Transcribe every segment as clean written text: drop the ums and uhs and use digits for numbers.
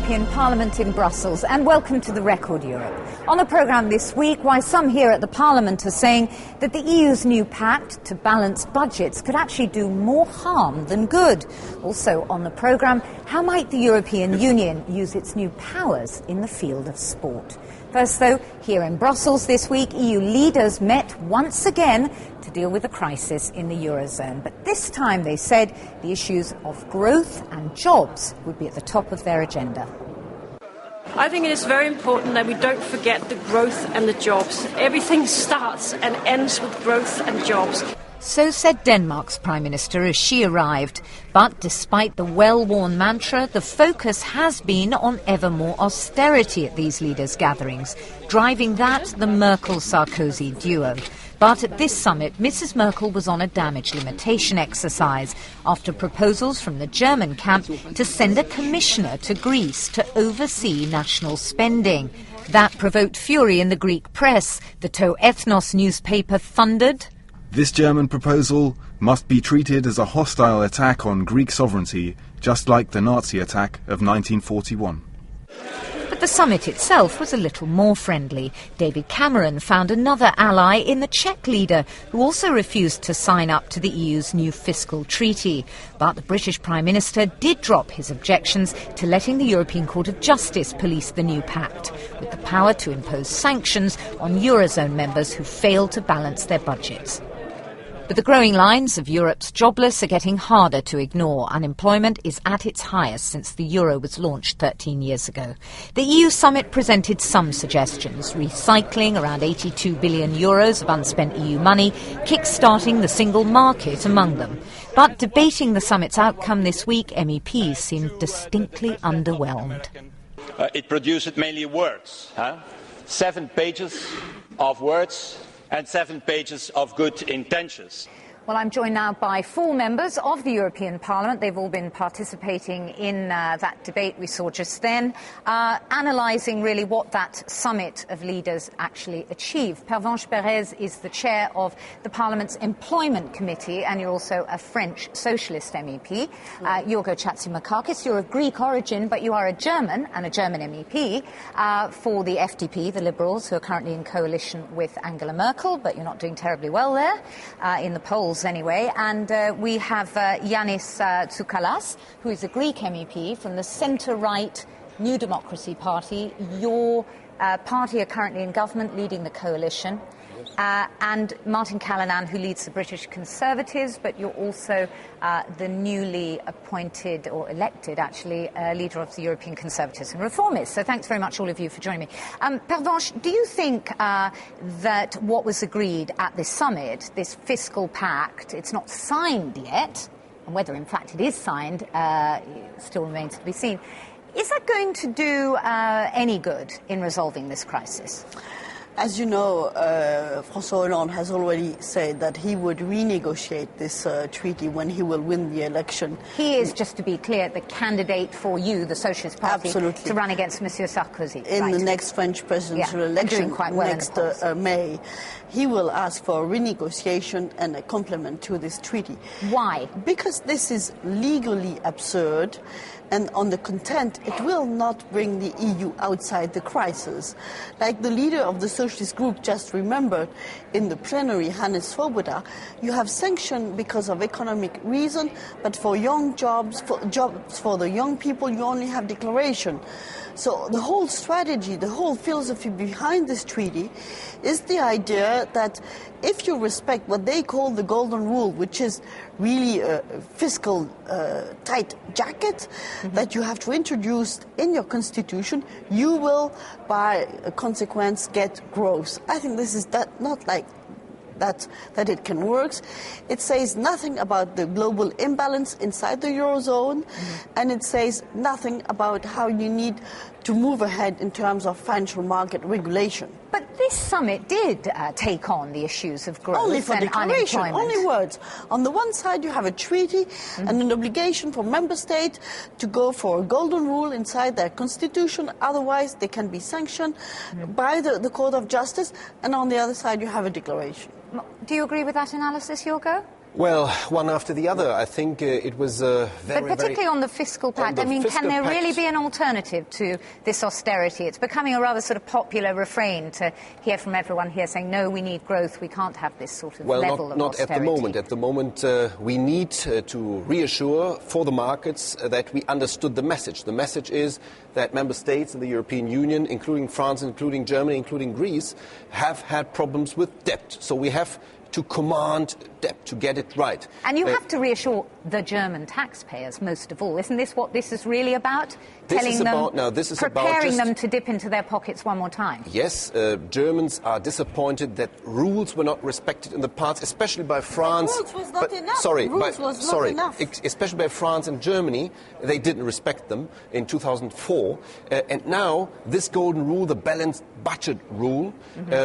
European Parliament in Brussels, and welcome to the Record Europe. On the programme this week, why some here at the Parliament are saying that the EU's new pact to balance budgets could actually do more harm than good. Also on the programme, how might the European Union use its new powers in the field of sport? First, though, here in Brussels this week, EU leaders met once again to deal with the crisis in the Eurozone. But this time, they said, the issues of growth and jobs would be at the top of their agenda. I think it is very important that we don't forget the growth and the jobs. Everything starts and ends with growth and jobs. So said Denmark's Prime Minister as she arrived. But despite the well-worn mantra, the focus has been on ever more austerity at these leaders' gatherings, driving that the Merkel-Sarkozy duo. But at this summit, Mrs Merkel was on a damage limitation exercise after proposals from the German camp to send a commissioner to Greece to oversee national spending. That provoked fury in the Greek press. The To Ethnos newspaper thundered, "This German proposal must be treated as a hostile attack on Greek sovereignty, just like the Nazi attack of 1941. But the summit itself was a little more friendly. David Cameron found another ally in the Czech leader, who also refused to sign up to the EU's new fiscal treaty. But the British Prime Minister did drop his objections to letting the European Court of Justice police the new pact, with the power to impose sanctions on Eurozone members who fail to balance their budgets. But the growing lines of Europe's jobless are getting harder to ignore. Unemployment is at its highest since the euro was launched 13 years ago. The EU summit presented some suggestions, recycling around 82 billion euros of unspent EU money, kick-starting the single market among them. But debating the summit's outcome this week, MEPs seemed distinctly underwhelmed. It produced mainly words. 7 pages of words and 7 pages of good intentions. Well, I'm joined now by 4 members of the European Parliament. They've all been participating in that debate we saw just then, analysing really what that summit of leaders actually achieved. Pervenche Perez is the chair of the Parliament's Employment Committee, and you're also a French socialist MEP. Yorgo Chatzimarkakis, you're of Greek origin, but you are a German and a German MEP for the FDP, the Liberals, who are currently in coalition with Angela Merkel, but you're not doing terribly well there in the polls anyway. And we have Yannis Tsoukalas, who is a Greek MEP from the centre-right New Democracy Party. Your party are currently in government, leading the coalition. And Martin Callanan, who leads the British Conservatives, but you're also the newly appointed, or elected actually, leader of the European Conservatives and Reformists. So thanks very much all of you for joining me. Pervenche, do you think that what was agreed at this summit, this fiscal pact, it's not signed yet, and whether in fact it is signed still remains to be seen, is that going to do any good in resolving this crisis? As you know, François Hollande has already said that he would renegotiate this treaty when he will win the election. He is, just to be clear, the candidate for you, the Socialist Party, Absolutely. To run against Monsieur Sarkozy. In the next French presidential election next May. He will ask for a renegotiation and a complement to this treaty. Why? Because this is legally absurd. And on the content, it will not bring the EU outside the crisis. Like the leader of the Socialist group just remembered in the plenary, Hannes Swoboda, you have sanction because of economic reason, but for jobs for the young people, you only have declaration. So the whole strategy, the whole philosophy behind this treaty is the idea that if you respect what they call the golden rule, which is really a fiscal tight jacket that you have to introduce in your constitution, you will, by consequence, get growth. I think this is not like that it can work. It says nothing about the global imbalance inside the Eurozone, and it says nothing about how you need to move ahead in terms of financial market regulation. But this summit did take on the issues of growth only for and declaration, unemployment. only words. On the one side, you have a treaty and an obligation for member states to go for a golden rule inside their constitution. Otherwise, they can be sanctioned by the Court of Justice. And on the other side, you have a declaration. Do you agree with that analysis, Yorgo? Well, one after the other. I think it was very, But particularly on the fiscal pact, I mean, can there really be an alternative to this austerity? It's becoming a rather sort of popular refrain to hear from everyone here saying, no, we need growth, we can't have this sort of level of austerity. Not at the moment. At the moment, we need to reassure for the markets that we understood the message. The message is that member states in the European Union, including France, including Germany, including Greece, have had problems with debt. So we have to command debt, to get it right. And you have to reassure the German taxpayers, most of all. Isn't this what this is really about? Preparing them to dip into their pockets one more time. Yes, Germans are disappointed that rules were not respected in the past, especially by France. Rules was not enough. Especially by France and Germany. They didn't respect them in 2004. And now, this golden rule, the balanced budget rule,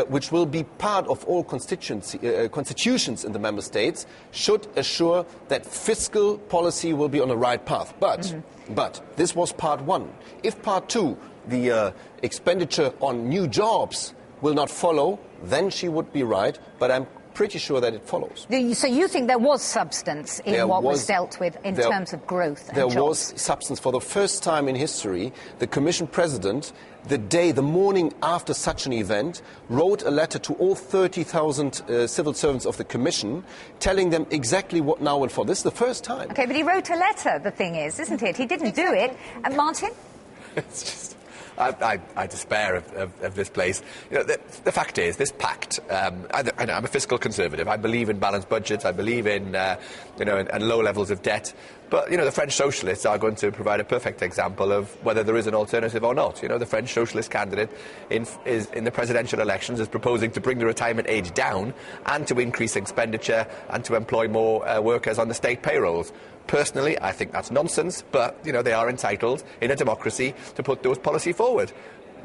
which will be part of all constitutions in the member states, should assure that fiscal policy will be on the right path. But this was part one. If part two, the expenditure on new jobs, will not follow, then she would be right. But I'm pretty sure that it follows. So you think there was substance in what was dealt with in terms of growth and jobs? There was substance. For the first time in history, the Commission President, the morning after such an event, wrote a letter to all 30,000 civil servants of the Commission, telling them exactly what now will follow. This is the first time. OK, but he wrote a letter, the thing is, isn't it? He didn't do it. And Martin? It's just... I despair of this place. You know, the fact is, this pact, I'm a fiscal conservative. I believe in balanced budgets. I believe in, in low levels of debt. But, the French socialists are going to provide a perfect example of whether there is an alternative or not. The French socialist candidate in the presidential elections is proposing to bring the retirement age down and to increase expenditure and to employ more workers on the state payrolls. Personally, I think that's nonsense, but, they are entitled, in a democracy, to put those policy forward.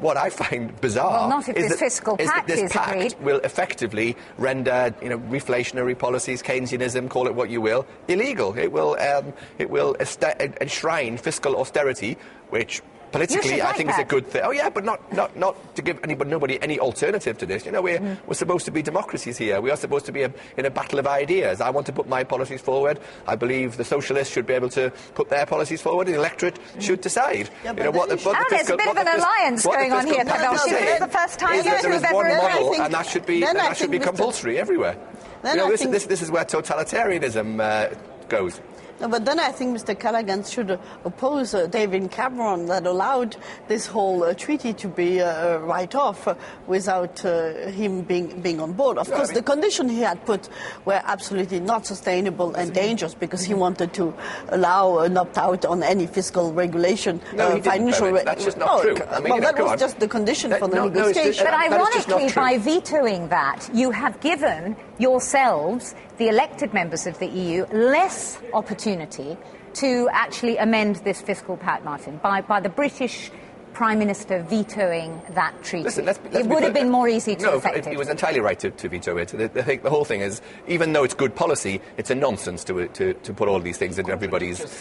What I find bizarre is that this pact will effectively render, reflationary policies, Keynesianism, call it what you will, illegal. It will enshrine fiscal austerity, which politically I think is a good thing. Oh yeah, but not to give nobody any alternative to this. We're supposed to be democracies here. We are supposed to be in a battle of ideas. I want to put my policies forward. I believe the socialists should be able to put their policies forward. The electorate should decide. Yeah, there's a bit of an alliance going on here, Kadosh. This is the first time there is one model, and that should be compulsory everywhere. This is where totalitarianism goes. No, but then I think Mr. Callaghan should oppose David Cameron that allowed this whole treaty to be right off without him being on board. Of course, the conditions he had put were absolutely not sustainable and dangerous because he wanted to allow an opt-out on any fiscal regulation. That's just not true. That was just the condition for the negotiation. But ironically, by vetoing that, you have given yourselves, the elected members of the EU, less opportunity to actually amend this fiscal pact, Martin, by the British Prime Minister vetoing that treaty. Listen, it would have been more easy to effect it. He was entirely right to veto it. I think the whole thing is, even though it's good policy, it's a nonsense to put all these things in everybody's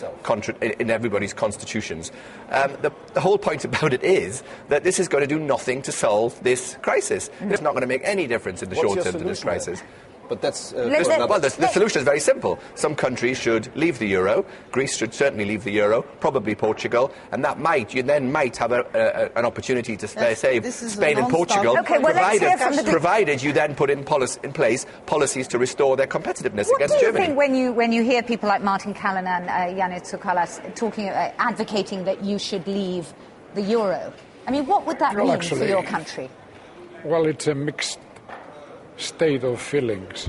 constitutions. The whole point about it is that this is going to do nothing to solve this crisis. It's not going to make any difference in the short term to this crisis. But that's... the solution is very simple. Some countries should leave the euro. Greece should certainly leave the euro, probably Portugal, and you then might have an opportunity to save Spain and Portugal, provided you then put in place policies to restore their competitiveness against Germany. What do you think when you hear people like Martin Callanan, Iωάννη Tsukala advocating that you should leave the euro? I mean, what would that mean for your country? Well, it's a mixed state of feelings.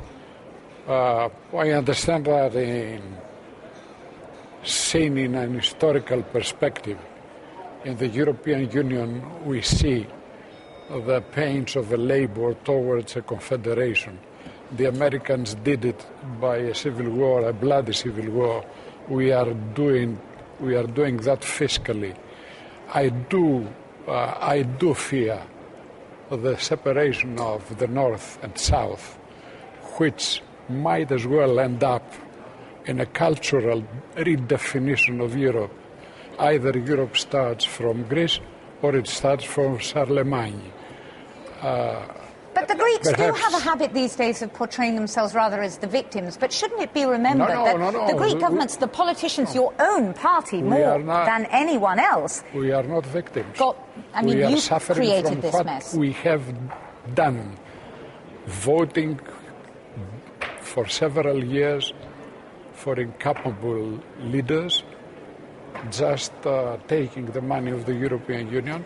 I understand that seen in an historical perspective, in the European Union we see the pains of the labor towards a confederation. The Americans did it by a civil war, a bloody civil war. We are doing that fiscally. I do fear the separation of the North and South, which might as well end up in a cultural redefinition of Europe. Either Europe starts from Greece or it starts from Charlemagne. But But the Greeks do have a habit these days of portraying themselves rather as the victims. But shouldn't it be remembered that the Greek governments, the politicians, your own party, more than anyone else... We are not victims. You created this mess. We have done, voting for several years for incapable leaders, just taking the money of the European Union.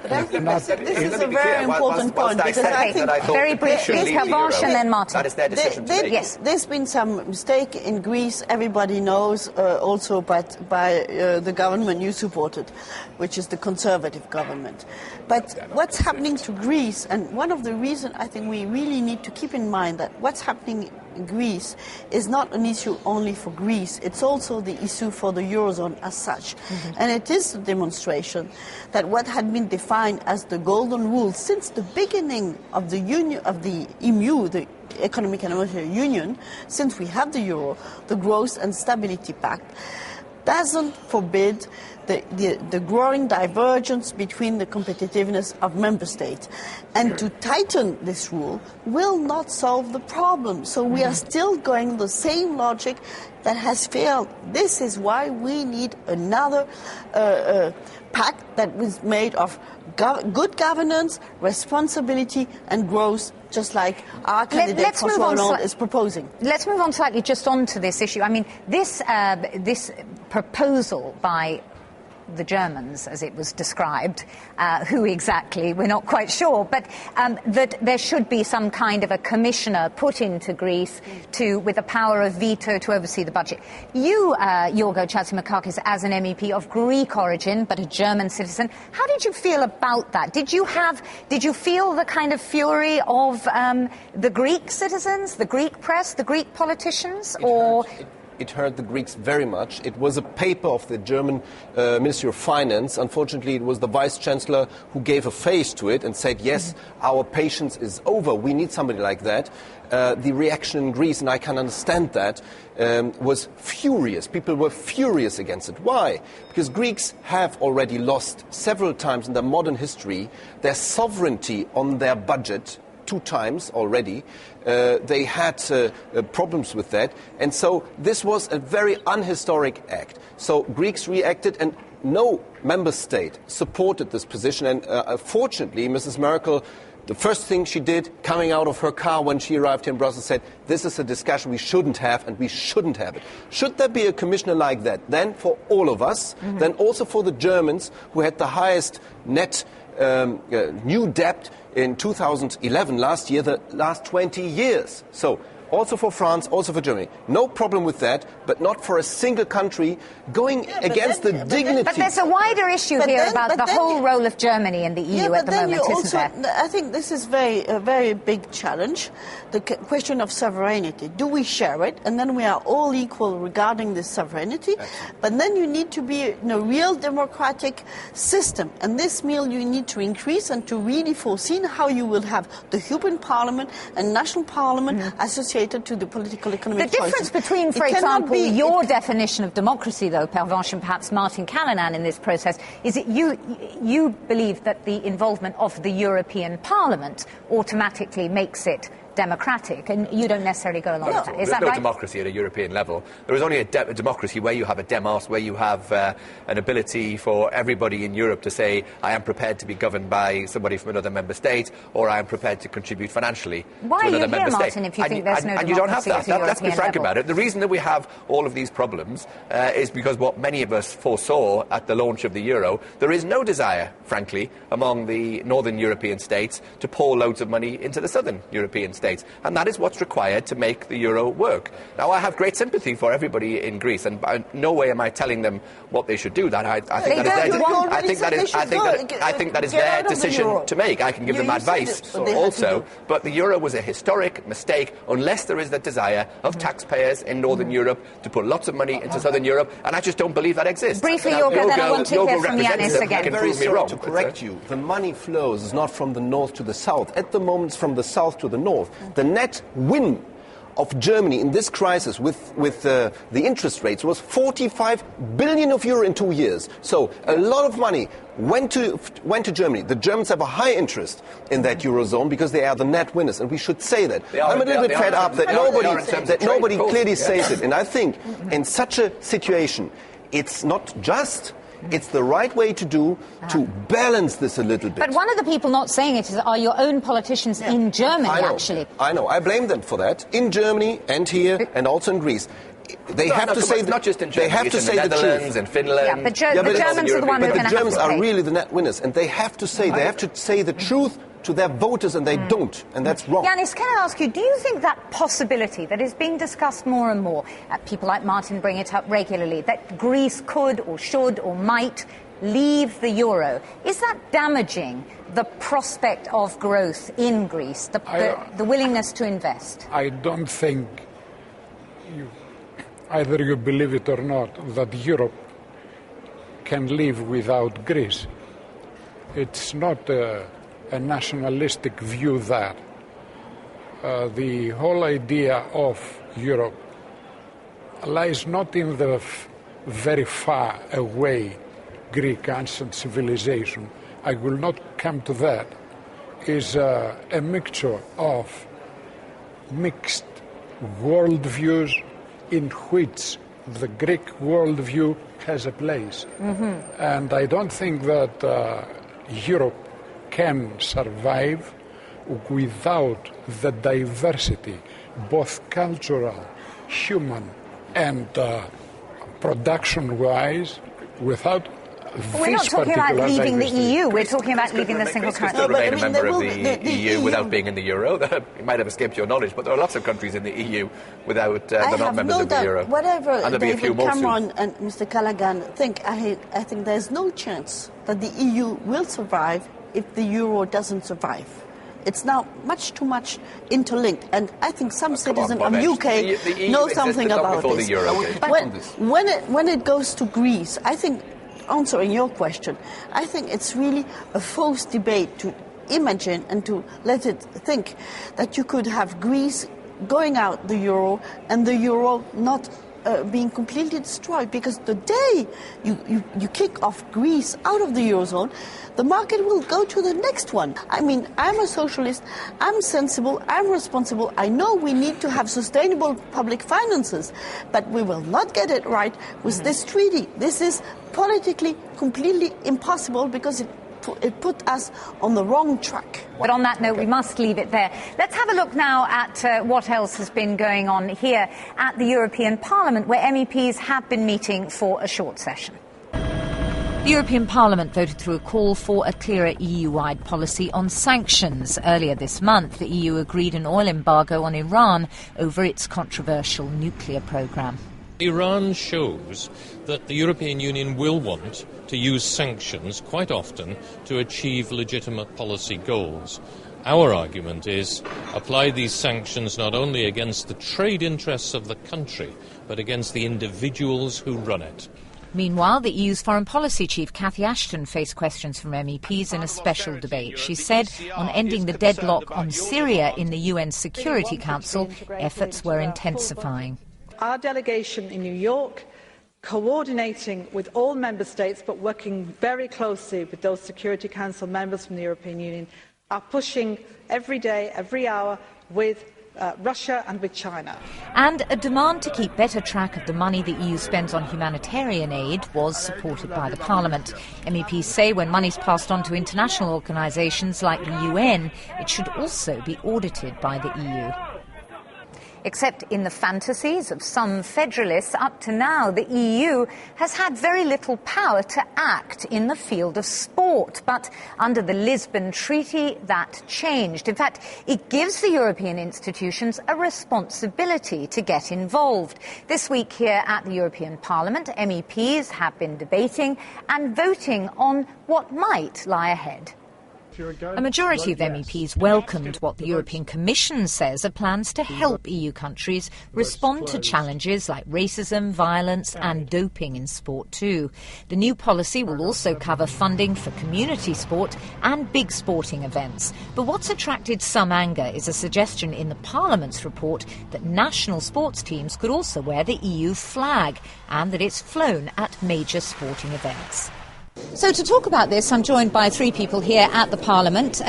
But I think this is a very important point, because I think... Very briefly, Pervenche and then Martin. That is their decision to make. Yes. There's been some mistake in Greece, everybody knows, also by the government you supported, which is the conservative government. But what's happening to Greece, and one of the reasons I think we really need to keep in mind that what's happening in Greece is not an issue only for Greece, it's also the issue for the Eurozone as such. Mm-hmm. And it is a demonstration that what had been defined as the golden rule since the beginning of the union, of the EMU, the Economic and Monetary Union, since we have the Euro, the Growth and Stability Pact, doesn't forbid the growing divergence between the competitiveness of member states. And to tighten this rule will not solve the problem. So we are still going the same logic that has failed. This is why we need another pact that was made of good governance, responsibility and growth, just like our candidate François Hollande is proposing. Let's move on slightly just onto this issue. I mean, this proposal by the Germans, as it was described, who exactly, we're not quite sure, but that there should be some kind of a commissioner put into Greece with the power of veto to oversee the budget. You, Yorgo Chatzimarkakis, as an MEP of Greek origin, but a German citizen, how did you feel about that? Did you feel the kind of fury of the Greek citizens, the Greek press, the Greek politicians, It hurt the Greeks very much. It was a paper of the German Ministry of Finance. Unfortunately, it was the Vice-Chancellor who gave a face to it and said, yes, our patience is over. We need somebody like that. The reaction in Greece, and I can understand that, was furious. People were furious against it. Why? Because Greeks have already lost several times in their modern history their sovereignty on their budget. 2 times already. They had problems with that. And so this was a very unhistoric act. So Greeks reacted, and no member state supported this position. And fortunately, Mrs. Merkel, the first thing she did, coming out of her car when she arrived here in Brussels, said, this is a discussion we shouldn't have, and we shouldn't have it. Should there be a commissioner like that, then for all of us, then also for the Germans, who had the highest net new debt in 2011, last year, the last 20 years. So also for France, also for Germany. No problem with that, but not for a single country going against the dignity. But there's a wider issue here about the whole role of Germany in the EU at the moment, isn't there? I think this is a very big challenge, the question of sovereignty. Do we share it? And then we are all equal regarding this sovereignty. Absolutely. But then you need to be in a real democratic system. And this meal you need to increase and to really foresee how you will have the European Parliament and national Parliament associated to the political economic choices. The difference between, for example, your definition of democracy, though, Pervenche, and perhaps Martin Callanan in this process, is that you believe that the involvement of the European Parliament automatically makes it democratic, and you don't necessarily go along with that. Is that right? There's no democracy at a European level. There is only a democracy where you have a demos, where you have an ability for everybody in Europe to say, I am prepared to be governed by somebody from another member state, or I am prepared to contribute financially to another member state. Martin, if you think there's no democracy and you don't have that. Let's be frank level. about it. The reason that we have all of these problems is because what many of us foresaw at the launch of the euro, there is no desire, frankly, among the northern European states to pour loads of money into the southern European states. And that is what's required to make the euro work. Now, I have great sympathy for everybody in Greece, and by no way am I telling them what they should do. I think that is their decision to make. I can give them advice also. But the euro was a historic mistake unless there is the desire of taxpayers in northern Europe to put lots of money into southern Europe, and I just don't believe that exists. Briefly, Yorgo, then I want to hear from Yanis again. I'm very sorry to correct you. The money flows not from the north to the south. At the moment, it's from the south to the north. The net win of Germany in this crisis with the interest rates was 45 billion euro in 2 years. So a lot of money went to Germany. The Germans have a high interest in that Eurozone because they are the net winners, and we should say that. I'm a little bit fed up that nobody clearly says it. And I think in such a situation, it's not just. It's the right way to do to balance this a little bit. But one of the people not saying it are your own politicians in Germany, actually. I know. I blame them for that. In Germany and here and also in Greece. They have to say not just in Germany. They have to say the truth. And Finland. Yeah, but the Germans are the ones who are going to have to pay. But the Germans are really the net winners, and they have to say the truth to their voters, and they don't, and that's wrong. Yanis, can I ask you, do you think that possibility that is being discussed more and more, people like Martin bring it up regularly, that Greece could or should or might leave the euro, is that damaging the prospect of growth in Greece, the willingness to invest? I don't think, either you believe it or not, that Europe can live without Greece. It's not a nationalistic view that the whole idea of Europe lies not in the very far away Greek ancient civilization. I will not come to that. Is a mixture of mixed worldviews in which the Greek worldview has a place. And I don't think that Europe can survive without the diversity, both cultural, human, and production-wise, without We're not talking about leaving the EU, we're talking about leaving the single currency. Remain a member of the EU without being in the euro. It might have escaped your knowledge, but there are lots of countries in the EU without they're not members of the euro. Whatever and David Cameron and Mr. Callaghan think, I think there's no chance that the EU will survive if the euro doesn't survive. It's now much too much interlinked, and I think some citizens of UK know something about this. When it goes to Greece, I think, answering your question, I think it's really a false debate to imagine and to let it think that you could have Greece going out the euro and the euro not being completely destroyed, because the day you kick off Greece out of the eurozone, the market will go to the next one. I mean, I'm a socialist, I'm sensible, I'm responsible. I know we need to have sustainable public finances, but we will not get it right with this treaty. This is politically completely impossible because it put us on the wrong track. But on that note, we must leave it there. Let's have a look now at what else has been going on here at the European Parliament, where MEPs have been meeting for a short session. The European Parliament voted through a call for a clearer EU-wide policy on sanctions. Earlier this month, the EU agreed an oil embargo on Iran over its controversial nuclear programme. Iran shows that the European Union will want to use sanctions quite often to achieve legitimate policy goals. Our argument is apply these sanctions not only against the trade interests of the country, but against the individuals who run it. Meanwhile, the EU's foreign policy chief, Cathy Ashton, faced questions from MEPs in a special debate. She said on ending the deadlock on Syria in the UN Security Council, efforts were intensifying. Our delegation in New York, coordinating with all member states but working very closely with those Security Council members from the European Union, are pushing every day, every hour with Russia and with China. And a demand to keep better track of the money the EU spends on humanitarian aid was supported by the Parliament. MEPs say when money's passed on to international organisations like the UN, it should also be audited by the EU. Except in the fantasies of some federalists, up to now the EU has had very little power to act in the field of sport. But under the Lisbon Treaty, that changed. In fact, it gives the European institutions a responsibility to get involved. This week here at the European Parliament, MEPs have been debating and voting on what might lie ahead. A majority of MEPs welcomed what the European Commission says are plans to help EU countries respond to challenges like racism, violence and doping in sport too. The new policy will also cover funding for community sport and big sporting events. But what's attracted some anger is a suggestion in the Parliament's report that national sports teams could also wear the EU flag and that it's flown at major sporting events. So to talk about this, I'm joined by three people here at the Parliament.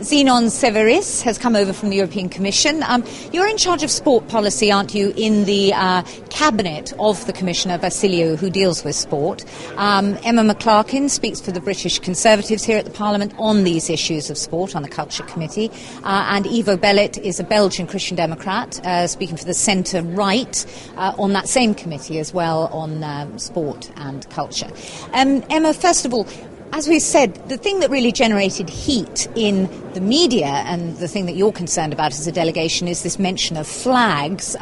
Zenon Severis has come over from the European Commission. You're in charge of sport policy, aren't you, in the cabinet of the Commissioner Vassiliou, who deals with sport. Emma McClarkin speaks for the British Conservatives here at the Parliament on these issues of sport, on the Culture Committee. And Ivo Bellet is a Belgian Christian Democrat, speaking for the centre-right on that same committee as well, on sport and culture. Emma, first of all, as we said, the thing that really generated heat in the media and the thing that you're concerned about as a delegation is this mention of flags.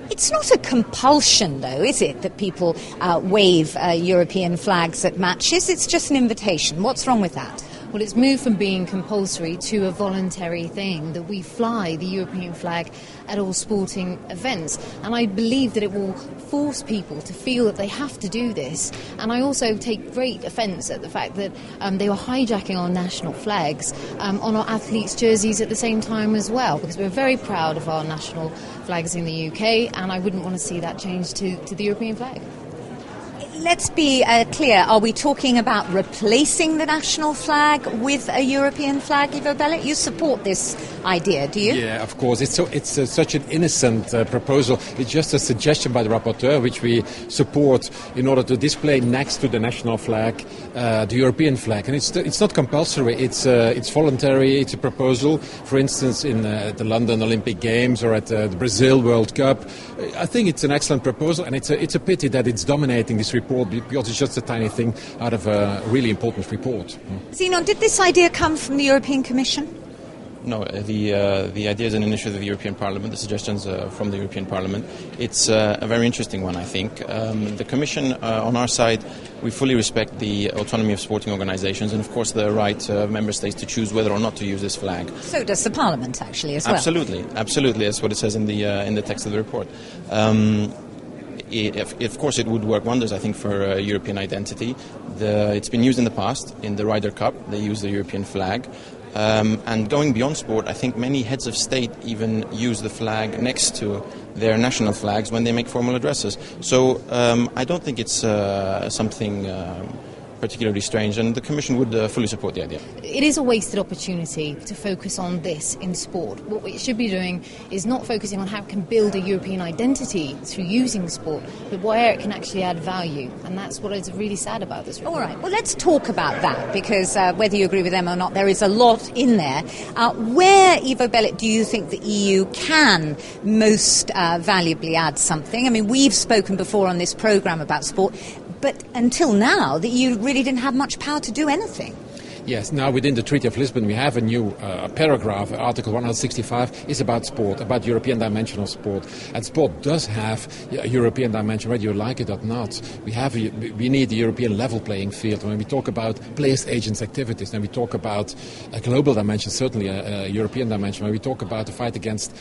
It's not a compulsion, though, is it, that people wave European flags at matches? It's just an invitation. What's wrong with that? Well, it's moved from being compulsory to a voluntary thing, that we fly the European flag at all sporting events. And I believe that it will force people to feel that they have to do this. And I also take great offence at the fact that they were hijacking our national flags on our athletes' jerseys at the same time as well, because we're very proud of our national flags in the UK, and I wouldn't want to see that change to the European flag. Let's be clear. Are we talking about replacing the national flag with a European flag, Ivo Bellet? You support this idea, do you? Yeah, of course. It's such an innocent proposal. It's just a suggestion by the rapporteur, which we support in order to display next to the national flag the European flag. And it's not compulsory. It's voluntary. It's a proposal. For instance, in the London Olympic Games or at the Brazil World Cup. I think it's an excellent proposal, and it's a pity that it's dominating this report, because it's just a tiny thing out of a really important report. Zenon, did this idea come from the European Commission? No, the idea is an initiative of the European Parliament, the suggestions from the European Parliament. It's a very interesting one, I think. The Commission, on our side, we fully respect the autonomy of sporting organisations and, of course, the right of member states to choose whether or not to use this flag. So does the Parliament, actually, as well? Absolutely. That's what it says in the text of the report. Of course, it would work wonders, I think, for European identity. It's been used in the past. In the Ryder Cup, they used the European flag. And going beyond sport, I think many heads of state even use the flag next to their national flags when they make formal addresses. So I don't think it's something particularly strange, and the Commission would fully support the idea. It is a wasted opportunity to focus on this in sport. What we should be doing is not focusing on how it can build a European identity through using sport, but where it can actually add value, and that's what is really sad about this report. All right, well, let's talk about that, because whether you agree with them or not, there is a lot in there. Where, Ivo Bellet, do you think the EU can most valuably add something? I mean, we've spoken before on this programme about sport, but until now, the EU really didn't have much power to do anything. Yes, now within the Treaty of Lisbon we have a new paragraph, Article 165, is about sport, about European dimension of sport. And sport does have a European dimension, whether you like it or not. We need the European level playing field. When we talk about players, agents, activities, then we talk about a global dimension, certainly a European dimension. When we talk about the fight against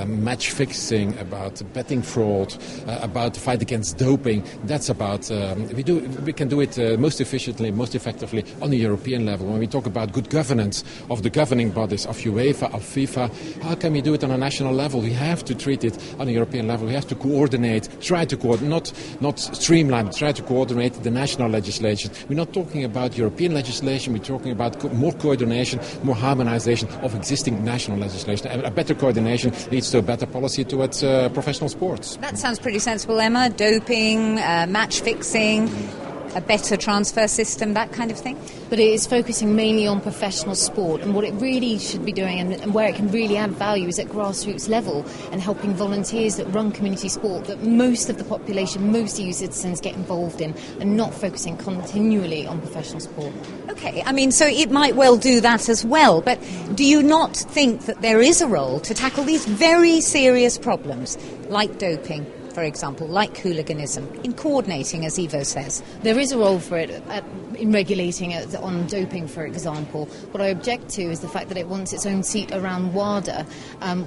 match fixing, about betting fraud, about the fight against doping, that's about, we can do it most efficiently, most effectively on a European level. When we talk about good governance of the governing bodies of UEFA, of FIFA, how can we do it on a national level? We have to treat it on a European level. We have to try to coordinate, not streamline, but try to coordinate the national legislation. We're not talking about European legislation. We're talking about more coordination, more harmonization of existing national legislation. A better coordination leads to a better policy towards professional sports. That sounds pretty sensible, Emma. Doping, match fixing, a better transfer system, that kind of thing? But it is focusing mainly on professional sport, and what it really should be doing and where it can really add value is at grassroots level and helping volunteers that run community sport that most of the population, most EU citizens get involved in, and not focusing continually on professional sport. Okay, I mean, so it might well do that as well, but do you not think that there is a role to tackle these very serious problems like doping, for example, like hooliganism, in coordinating, as Ivo says? There is a role for it in regulating it on doping, for example. What I object to is the fact that it wants its own seat around WADA,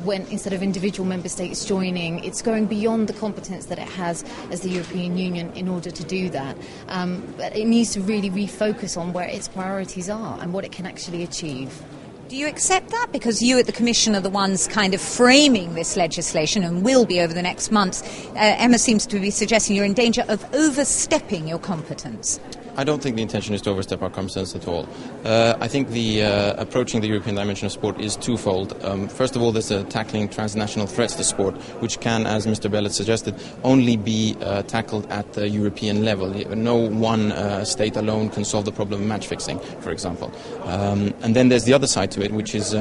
when instead of individual member states joining, it's going beyond the competence that it has as the European Union in order to do that. But it needs to really refocus on where its priorities are and what it can actually achieve. Do you accept that? Because you at the Commission are the ones kind of framing this legislation and will be over the next months. Emma seems to be suggesting you're in danger of overstepping your competence. I don't think the intention is to overstep our competence at all. I think the approaching the European dimension of sport is twofold. First of all, there's tackling transnational threats to sport, which can, as Mr. Bellet suggested, only be tackled at the European level. No one state alone can solve the problem of match fixing, for example. And then there's the other side to it, which is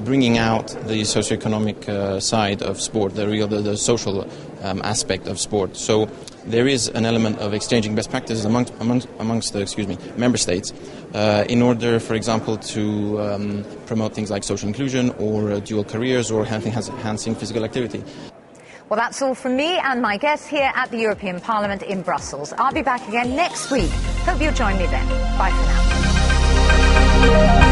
bringing out the socioeconomic side of sport, the social aspect of sport. So there is an element of exchanging best practices amongst the member states in order, for example, to promote things like social inclusion or dual careers or enhancing physical activity. Well, that's all from me and my guests here at the European Parliament in Brussels. I'll be back again next week. Hope you'll join me then. Bye for now.